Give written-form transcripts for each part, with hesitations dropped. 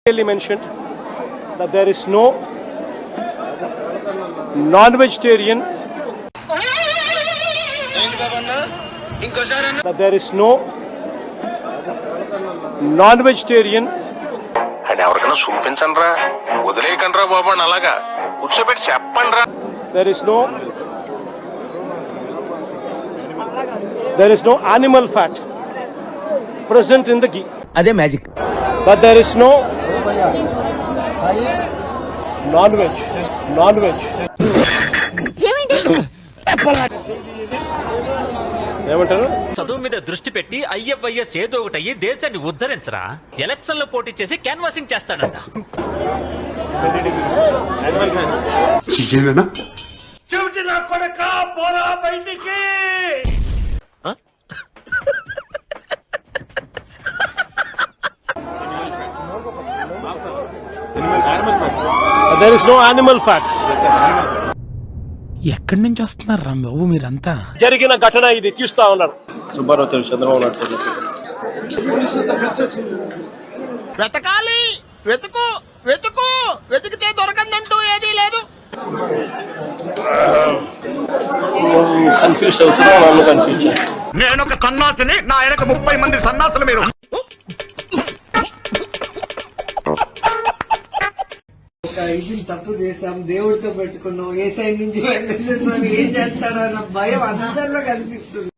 clearly mentioned that there is no non-vegetarian, that there is no non-vegetarian. అని ఎవరికైనా చూపించండి రా, వదిలేయకండి రా బాబు అని అలాగా కూర్చోబెట్టి చెప్పండి రా. There is no animal fat present in the ghee. అదే magic. But there is no non-veg. ఏమంటారు? చదువు మీద దృష్టి పెట్టి ఐఎఫ్ఐఎస్ ఏదో ఒకటి అయ్యి దేశాన్ని ఉద్ధరించరా. ఎలక్షన్ లో పోటీ చేసి క్యాన్వాసింగ్ చేస్తాడంట. There is no animal fat. ఎక్కడి నుంచి వస్తున్నారు రా బాబు మీరంతా? జరిగిన ఘటన ఇది తీస్తా ఉన్నారు. సుబ్బారావు చంద్రబాబు నాయుడు వెతకాలి, వెతికితే దొరకందంటూ ఏదీ లేదు. కన్ఫ్యూజ్ అవుతున్నా, వాళ్ళు కన్ఫ్యూజ్. నేనొక సన్నాసిని, నా వెనక 30 మంది సన్నాసులు మీరు. ఇది తప్పు చేశాం, దేవుడితో పెట్టుకున్నాం, ఏ సైడ్ నుంచి వెంకటేశ్వర ఏం చేస్తాడో అన్న భయం అందరిలో కనిపిస్తుంది.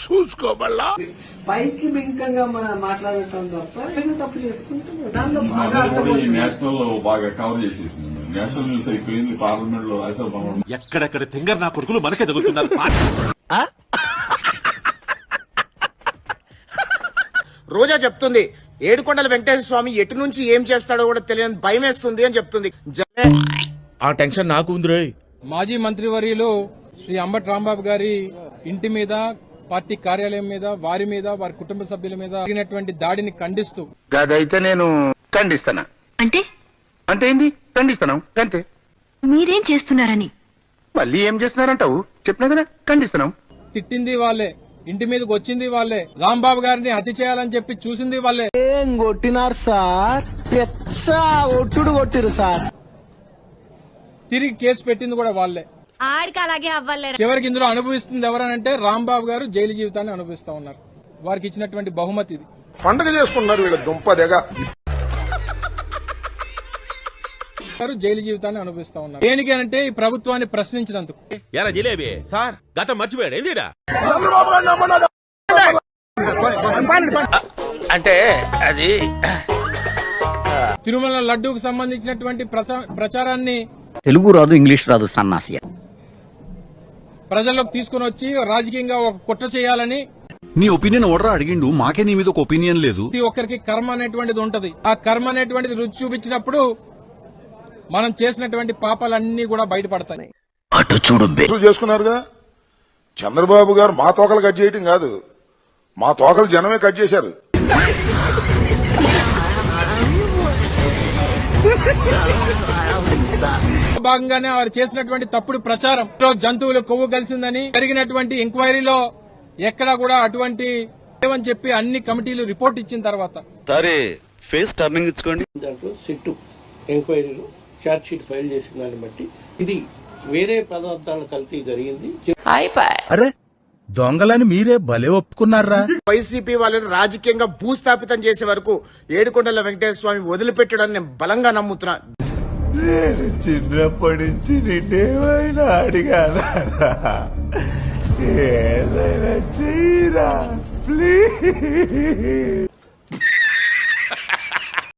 చూసుకోబల్లా పైకి బింకంగా మనం మాట్లాడటం తప్ప నేను తప్పు చేసుకుంటున్నాం. దానిలో బాగా అర్థమవుతుంది. నేషనల్ లో బాగా కవర్ చేసేసింది. నేషనల్ న్యూస్ అయిపోయింది, పార్లమెంట్ లో ఎక్కడెక్కడ తింగర్ నా కొడుకులు మనకే తగులుతున్నారు. రోజా చెప్తుంది, ఏడుకొండల వెంకటేశ్వర స్వామి ఎటు నుంచి ఏం చేస్తాడో కూడా తెలియని భయం వేస్తుంది అని చెప్తుంది. ఆ టెన్షన్ నాకు ఉంది. మాజీ మంత్రివర్యులు శ్రీ అంబటి రాంబాబు గారి ఇంటి మీద, పార్టీ కార్యాలయం మీద, వారి మీద, వారి కుటుంబ సభ్యుల మీద జరిగినటువంటి దాడిని ఖండిస్తూ అదైతే నేను ఖండిస్తాను. అంటే అంటే ఏంటి? ఖండిస్తాను అంతే. మీరేం చేస్తున్నారని? మళ్ళీ ఏం చేస్తున్నారంటావు? చెప్పినా కదా, ఖండిస్తున్నాం. తిట్టింది వాళ్ళే, ఇంటి మీదకి వచ్చింది వాళ్ళే, రాంబాబు గారిని హత్య చేయాలని చెప్పి చూసింది వాళ్ళే. ఏం కొట్టినారు సార్? పెద్ద ఒట్టుడు కొట్టిరు సార్. తిరిగి కేసు పెట్టింది కూడా వాళ్ళే. ఆడికి అలాగే అవ్వలేరు. చివరికి ఇందులో అనుభవిస్తుంది ఎవరనంటే రాంబాబు గారు జైలు జీవితాన్ని అనుభవిస్తా ఉన్నారు. వారికి ఇచ్చినటువంటి బహుమతి ఇది. పండుగ చేసుకున్నారు వీళ్ళ దుంపదేగా. జైలు జీవితాన్ని అనుభవిస్తా ఉన్నారు. దేనికేనంటే ఈ ప్రభుత్వాన్ని ప్రశ్నించినందుకు. ఎరా జిలేబీ సార్, గతం మర్చిపోయాడు ఏందిడా? అంటే అది తిరుమల లడ్డూకు సంబంధించినటువంటి ప్రచారాన్ని తెలుగు రాదు, ఇంగ్లీష్ రాదు సన్నాసి. ప్రజల్లోకి తీసుకుని వచ్చి రాజకీయంగా ఒక కుట్ర చేయాలని. నీ ఒపీనియన్ ఓడరా అడిగిండు, మాకే నీ మీద ఒక ఒపీనియన్ లేదు. ప్రతి ఒక్కరికి కర్మ అనేటువంటిది ఉంటది. ఆ కర్మ అనేటువంటిది రుచి చూపించినప్పుడు మనం చేసినటువంటి పాపాలన్నీ కూడా బయటపడతాయి. అటు చూడు చేసుకున్నారుగా. చంద్రబాబు గారు మా తోకలు కట్ చేయటం కాదు, మా తోకలు జనమే కట్ చేశారు. భాగంగానే వారు చేసినటువంటి తప్పుడు ప్రచారం, జంతువులు కొవ్వు కలిసిందని జరిగినటువంటి ఎంక్వైరీలో ఎక్కడా కూడా అటువంటి లేవని చెప్పి అన్ని కమిటీలు రిపోర్ట్ ఇచ్చిన తర్వాత సరే ఫేస్ టర్నింగ్ ఇచ్చుకోండి. దాంట్లో సిట్టు ఎంక్వైరీలో ఛార్జ్ షీట్ ఫైల్ చేసిన దాన్ని బట్టి ఇది వేరే పదార్థాల కల్తీ జరిగింది. అరే దొంగలని మీరే భలే ఒప్పుకున్నారా? వైసీపీ వాళ్ళని రాజకీయంగా భూస్థాపితం చేసే వరకు ఏడుకొండల వెంకటేశ్వర స్వామి వదిలిపెట్టడాన్ని నేను బలంగా నమ్ముతున్నా. నేను చిన్నప్పటి నుంచి నిన్నేమైనా అడిగానా? ఏదైనా చెయ్యరా ప్లీజ్.